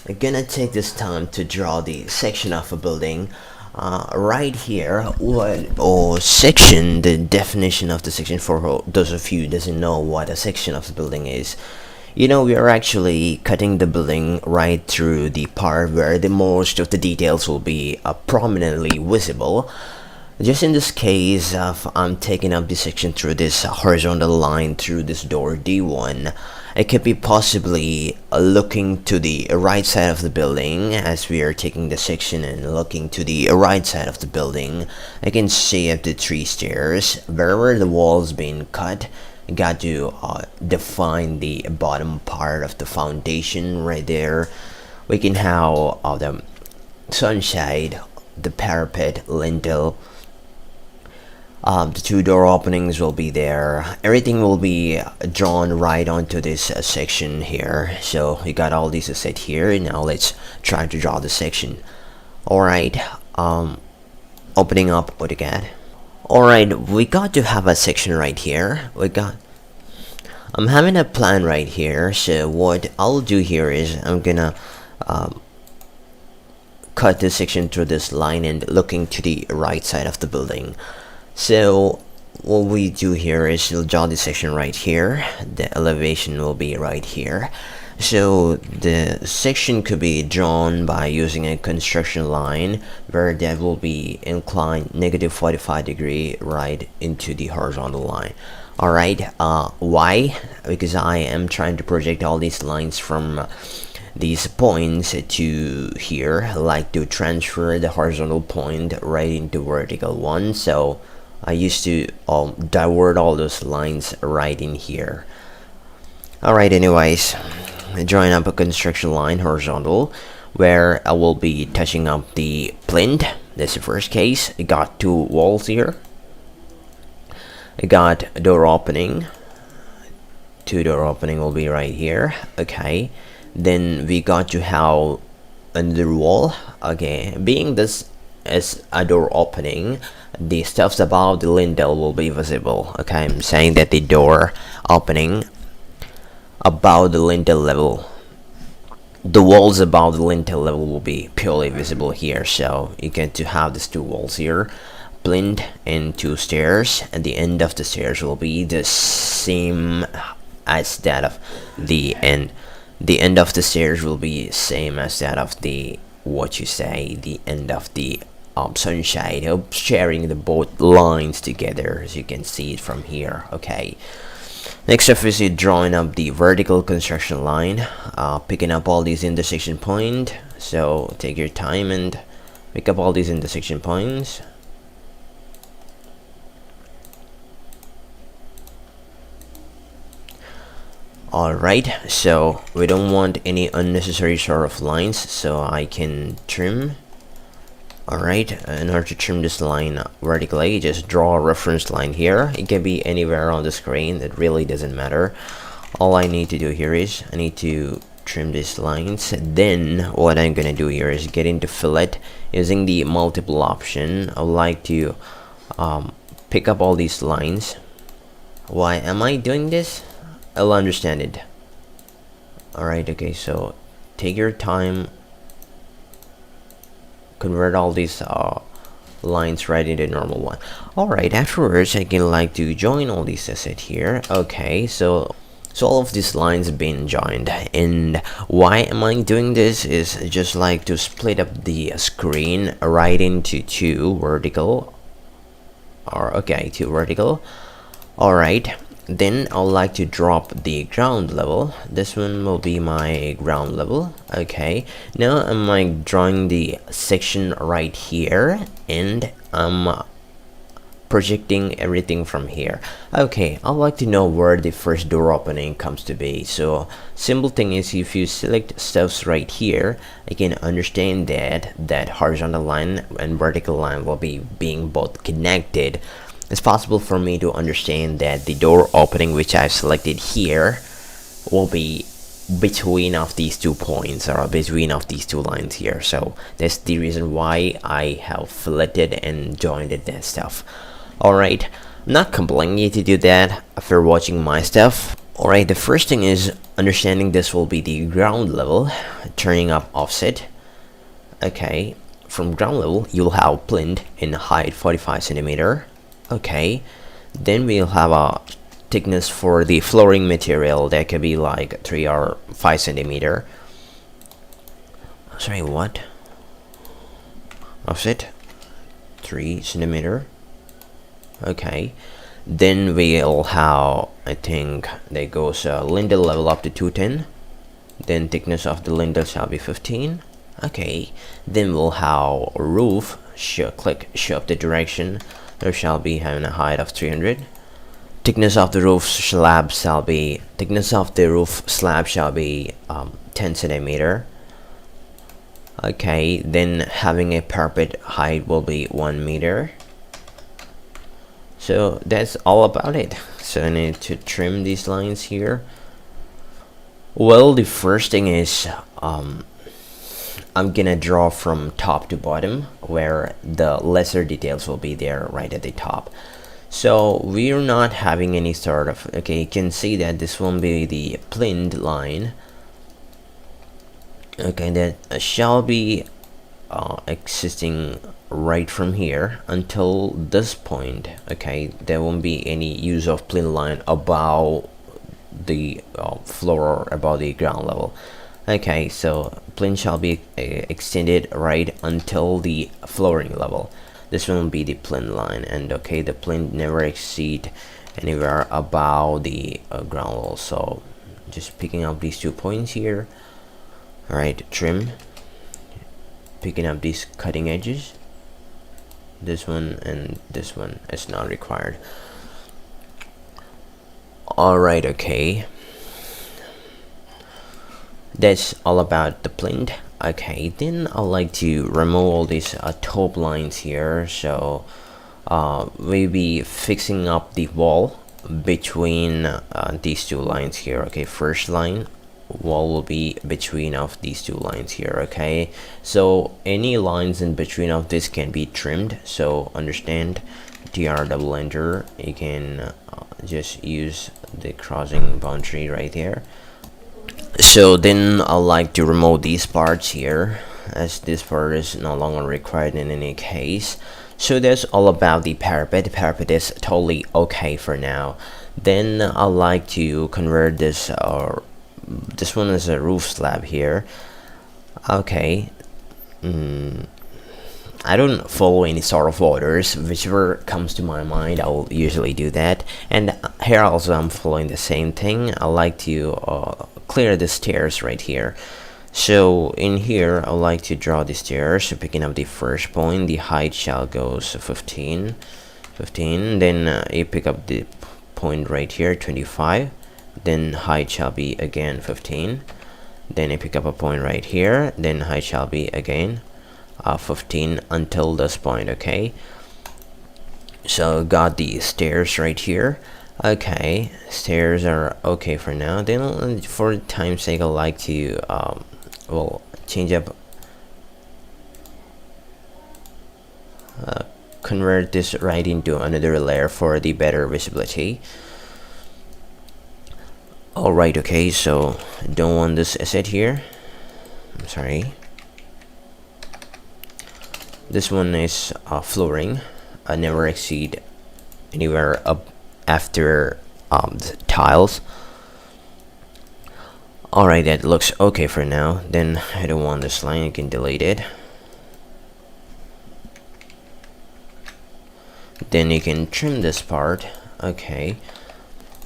I'm gonna take this time to draw the section of a building. Right here, what or section, the definition of the section for those of you who doesn't know what a section of the building is. We are actually cutting the building right through the part where the most of the details will be prominently visible. Just in this case, I'm taking up the section through this horizontal line through this door D1. It could be possibly looking to the right side of the building as we are taking the section and looking to the right side of the building. I can see up to 3 stairs. Wherever the wall's been cut, you got to define the bottom part of the foundation right there. We can have the sunshade, the parapet, lintel. The 2 door openings will be there. Everything will be drawn right onto this section here. So we got all these set here. Now let's try to draw the section. Alright, opening up Autocad. Alright, we got to have a section right here. I'm having a plan right here. So what I'll do here is I'm gonna cut this section through this line and looking to the right side of the building. So what we do here is we'll draw this section right here. The elevation will be right here. So the section could be drawn by using a construction line where that will be inclined -45 degree right into the horizontal line. Alright, why? Because I am trying to project all these lines from these points to here, like to transfer the horizontal point right into vertical one. So I used to divert all those lines right in here. Alright, anyways, drawing up a construction line horizontal where I will be touching up the plinth. This is the first case. I got 2 walls here. I got a door opening. 2 door opening will be right here. Okay, then we got to have another wall. Okay, being this as a door opening, the stuffs above the lintel will be visible. Okay, I'm saying that the door opening above the lintel level, the walls above the lintel level will be purely visible here. So you get to have these 2 walls here, plinth and 2 stairs, and the end of the stairs will be the same as that of the end. The end of the stairs will be same as that of the the end of the sunshade, sharing the both lines together, as you can see it from here. Okay, next up is drawing up the vertical construction line, picking up all these intersection points. So take your time and pick up all these intersection points. Alright, so we don't want any unnecessary sort of lines, so I can trim. Alright, in order to trim this line vertically, just draw a reference line here. It can be anywhere on the screen, it really doesn't matter. All I need to do here is I need to trim these lines. Then what I'm gonna do here is get into fillet using the multiple option. I would like to pick up all these lines. Why am I doing this? I'll understand it. Alright, okay, so take your time, convert all these lines right into normal one. Alright, afterwards I can like to join all these assets here. Okay, so all of these lines have been joined, and why am I doing this is just like to split up the screen right into 2 vertical, or okay, 2 vertical. Alright, then I'll like to drop the ground level. This one will be my ground level. Okay, now I'm like drawing the section right here, and I'm projecting everything from here. Okay, I'd like to know where the first door opening comes to be. So simple thing is, if you select stuffs right here, I can understand that that horizontal line and vertical line will be being both connected. It's possible for me to understand that the door opening which I've selected here will be between of these 2 points, or between of these 2 lines here. So that's the reason why I have filleted and joined that stuff. Alright, I'm not complaining you to do that after watching my stuff. Alright, the first thing is understanding this will be the ground level, turning up offset. Okay, from ground level you'll have plinth in height 45 centimeter. Okay, then we'll have a thickness for the flooring material that could be like 3 or 5 centimeter. Sorry, what? Offset 3 centimeter. Okay, then we'll have, I think that goes lintel level up to 210. Then thickness of the lintel shall be 15. Okay, then we'll have roof, click show up the direction. There shall be having a height of 300. Thickness of the roof slab shall be 10 centimeter. Okay, then having a parapet height will be 1 meter. So that's all about it. So I need to trim these lines here. Well, the first thing is I'm gonna draw from top to bottom, where the lesser details will be there right at the top. So we're not having any sort of, okay, you can see that this will be the plinth line. Okay, that shall be existing right from here until this point. Okay, there won't be any use of plinth line above the floor or above the ground level. Okay, so plinth shall be extended right until the flooring level. This will be the plinth line, and okay, the plinth never exceed anywhere above the ground level. So just picking up these 2 points here. Alright, trim, picking up these cutting edges. This one and this one is not required. Alright, okay, that's all about the plinth. Okay, then I like to remove all these top lines here. So we'll be fixing up the wall between these 2 lines here. Okay, first line, wall will be between of these 2 lines here. Okay, so any lines in between of this can be trimmed. So understand, tr double enter, you can just use the crossing boundary right here. So then I like to remove these parts here, as this part is no longer required in any case. So that's all about the parapet. The parapet is totally okay for now. Then I like to convert this, this one is a roof slab here. Okay, I don't follow any sort of orders. Whichever comes to my mind, I'll usually do that. And here also I'm following the same thing. I like to clear the stairs right here. So in here I like to draw the stairs. So picking up the first point, the height shall go 15. Then you pick up the point right here, 25. Then height shall be again 15. Then you pick up a point right here, then height shall be again 15 until this point. Okay, so got the stairs right here. Okay, stairs are okay for now. Then for time's sake I like to well, change up, convert this right into another layer for the better visibility. Alright, okay, so don't want this asset here. I'm sorry. This one is flooring. I never exceed anywhere up after the tiles. Alright, that looks okay for now. Then I don't want this line, I can delete it. Then you can trim this part. Okay,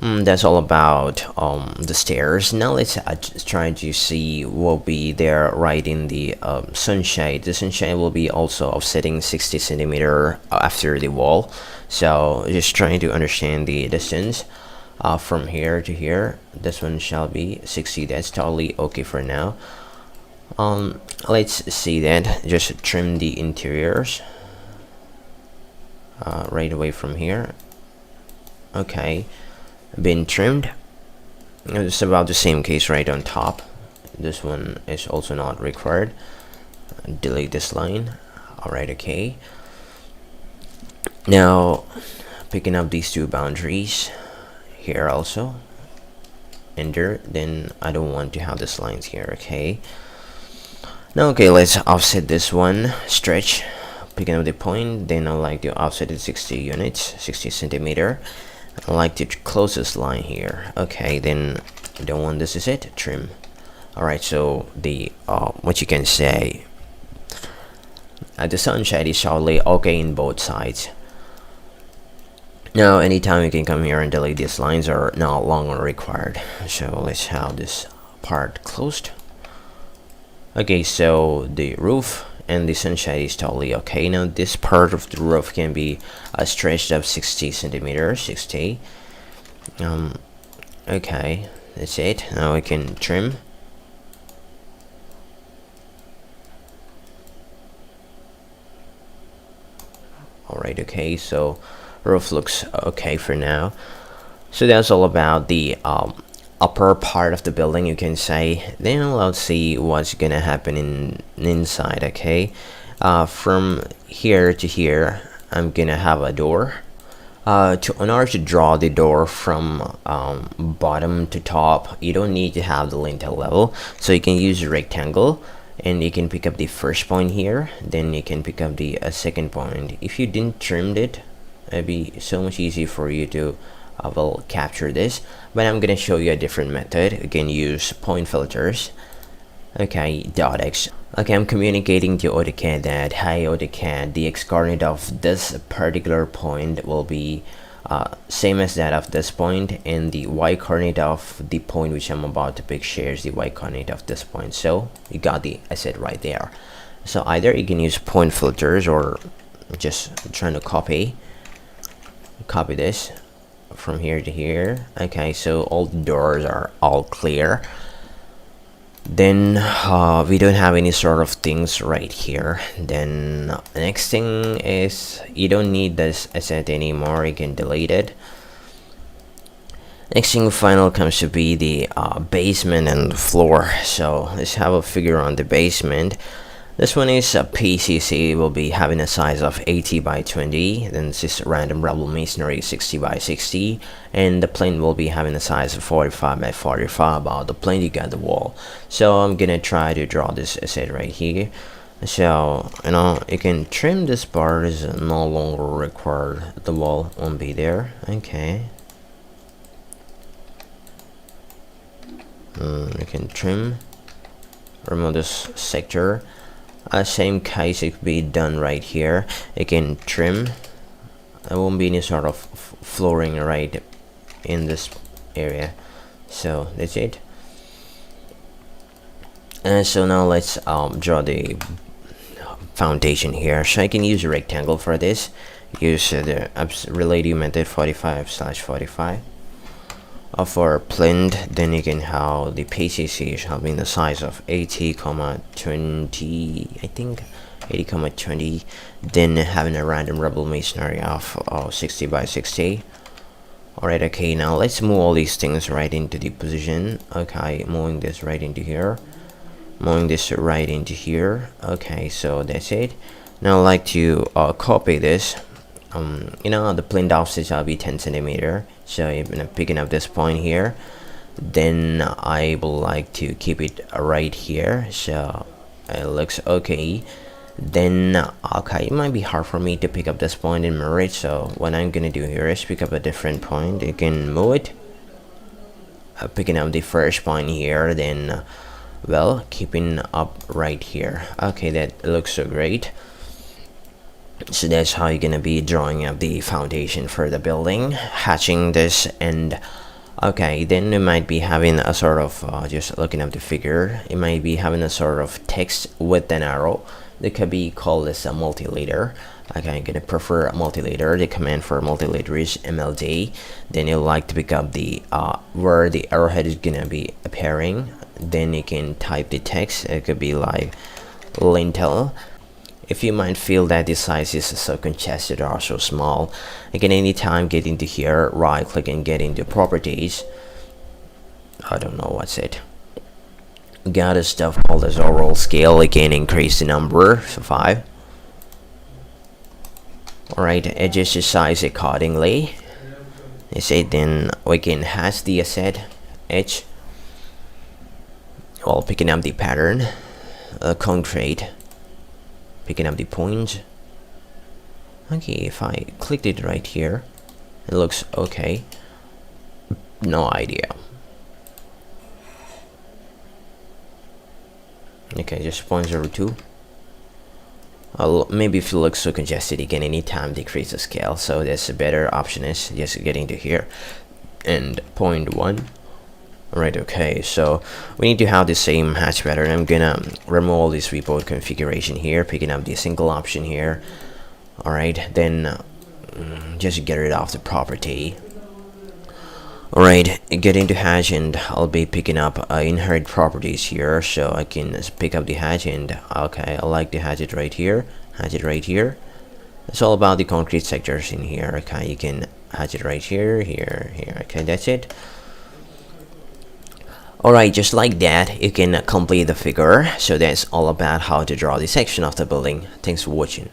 that's all about the stairs. Now let's try to see what will be there right in the sunshade. The sunshade will be also offsetting 60 centimeter after the wall. So just trying to understand the distance from here to here. This one shall be 60. That's totally okay for now. Let's see that. Just trim the interiors right away from here. Okay, been trimmed. It's about the same case right on top. This one is also not required. Delete this line. Alright, okay. Now picking up these two boundaries here also. enter, then I don't want to have these lines here. Okay, now okay, let's offset this one, stretch, picking up the point. Then I like to offset it 60 units, 60 centimeter. I like to close this line here. Okay, then I don't want this, is it, trim. Alright, so the what you can say, the sunshine is totally okay in both sides. Now anytime you can come here and delete, these lines are no longer required. So let's have this part closed. Okay, so the roof and the sunshine is totally okay. Now this part of the roof can be stretched up 60 centimeters, 60. Okay, that's it. Now we can trim. Alright, okay, so roof looks okay for now. So that's all about the upper part of the building, you can say. Then let's see what's gonna happen inside. Okay, from here to here I'm gonna have a door. In order to draw the door from bottom to top, you don't need to have the lintel level, so you can use a rectangle and you can pick up the first point here, then you can pick up the second point. If you didn't trim it, it'd be so much easier for you to will capture this, but I'm gonna show you a different method. You can use point filters. Okay, dot x. Okay, I'm communicating to Autocad that, hi Autocad, the x coordinate of this particular point will be same as that of this point, and the y coordinate of the point which I'm about to pick shares the y coordinate of this point. So you got the asset right there. So either you can use point filters or just trying to copy this from here to here. Okay, so all the doors are all clear. Then we don't have any sort of things right here. Then the next thing is you don't need this asset anymore, you can delete it. Next thing final comes to be the basement and floor. So let's have a figure on the basement. This one is a PCC, will be having a size of 80 by 20. Then this is random rubble masonry 60 by 60, and the plane will be having a size of 45 by 45. About the plane you got the wall. So I'm gonna try to draw this asset right here. So you can trim this part, is no longer required, the wall won't be there. Okay, you can trim, remove this sector. Same case, it could be done right here. You can trim. There won't be any sort of flooring right in this area. So that's it. And so now let's draw the foundation here. So I can use a rectangle for this. Use the relative method 45/45. For plinth, then you can have the PCC is having the size of 80,20, I think 80,20. Then having a random rubble masonry of 60 by 60. Alright, okay, now let's move all these things right into the position. Okay, moving this right into here, moving this right into here. Okay, so that's it. Now I'd like to copy this. The plinth offset shall be 10 centimeter. So I'm picking up this point here, then I would like to keep it right here, so it looks okay. Then okay, it might be hard for me to pick up this point and mirror it, so what I'm gonna do here is pick up a different point. You can move it, picking up the first point here, then keeping up right here. Okay, that looks so great. So that's how you're gonna be drawing up the foundation for the building, hatching this, and okay, then you might be having a sort of just looking up the figure, it might be having a sort of text with an arrow that could be called as a multilayer. Okay, I'm gonna prefer a multilayer. The command for multilayer is MLD. Then you'll like to pick up the where the arrowhead is gonna be appearing. Then you can type the text. It could be like lintel. If you might feel that the size is so congested or so small, you can anytime get into here, right click and get into properties. I don't know what's it. Got a stuff called as overall scale. You can increase the number, so 5. Alright, adjust the size accordingly. You say then we can hash the asset edge, while picking up the pattern, concrete, picking up the point. Okay, if I clicked it right here, it looks okay. No idea. Okay, just 0.02. Maybe if it looks so congested, you can anytime decrease the scale. So that's a better option, is just getting to here and 0.1. Alright, okay, so we need to have the same hatch pattern. I'm gonna remove all this report configuration here, picking up the single option here. Alright, then just get rid of the property. Alright, get into hatch, and I'll be picking up inherit properties here, so I can pick up the hatch. And okay, I like to hatch it right here, hatch it right here. It's all about the concrete sectors in here. Okay, you can hatch it right here, here, here. Okay, that's it. Alright, just like that, you can complete the figure. So that's all about how to draw the section of the building. Thanks for watching.